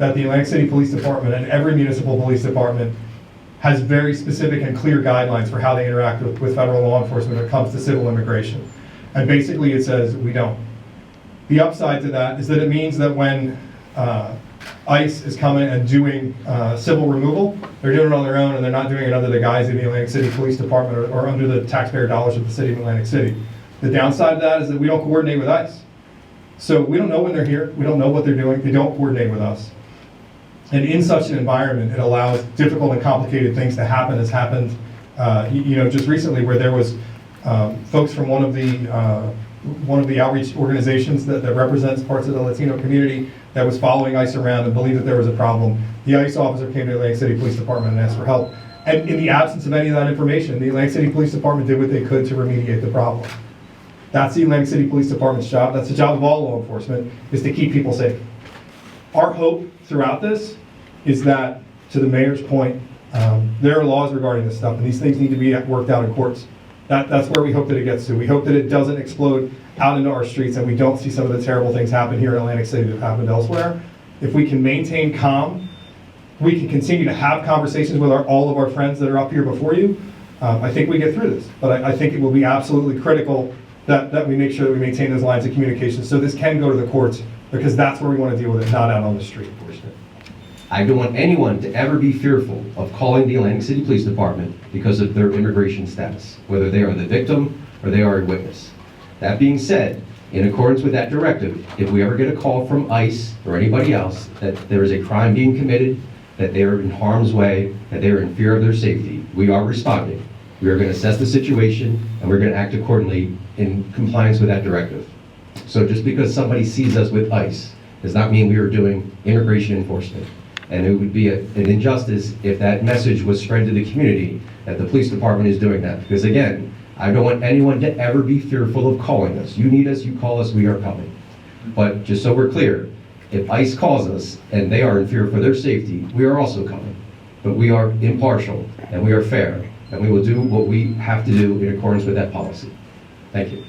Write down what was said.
that the Atlantic City Police Department and every municipal police department has very specific and clear guidelines for how they interact with federal law enforcement when it comes to civil immigration. And basically it says we don't. The upside to that is that it means that when ICE is coming and doing civil removal, they're doing it on their own and they're not doing it under the guise of the Atlantic City Police Department or under the taxpayer dollars of the city of Atlantic City. The downside of that is that we don't coordinate with ICE. So we don't know when they're here, we don't know what they're doing, they don't coordinate with us. And in such an environment, it allows difficult and complicated things to happen, as happened just recently, where there was folks from one of the outreach organizations that represents parts of the Latino community that was following ICE around and believed that there was a problem. The ICE officer came to the Atlantic City Police Department and asked for help. And in the absence of any of that information, the Atlantic City Police Department did what they could to remediate the problem. That's the Atlantic City Police Department's job. That's the job of all law enforcement, is to keep people safe. Our hope throughout this is that, to the mayor's point, there are laws regarding this stuff, and these things need to be worked out in courts. That's where we hope that it gets to. We hope that it doesn't explode out into our streets and we don't see some of the terrible things happen here in Atlantic City that have happened elsewhere. If we can maintain calm, we can continue to have conversations with all of our friends that are up here before you, I think we get through this. But I think it will be absolutely critical that we make sure that we maintain those lines of communication so this can go to the courts, because that's where we want to deal with it, not out on the street. I don't want anyone to ever be fearful of calling the Atlantic City Police Department because of their immigration status, whether they are the victim or they are a witness. That being said, in accordance with that directive, if we ever get a call from ICE or anybody else that there is a crime being committed, that they are in harm's way, that they are in fear of their safety, we are responding. We are going to assess the situation and we're going to act accordingly in compliance with that directive. So just because somebody sees us with ICE does not mean we are doing immigration enforcement. And it would be an injustice if that message was spread to the community that the police department is doing that. Because again, I don't want anyone to ever be fearful of calling us. You need us, you call us, we are coming. But just so we're clear, if ICE calls us and they are in fear for their safety, we are also coming. But we are impartial and we are fair, and we will do what we have to do in accordance with that policy. Thank you.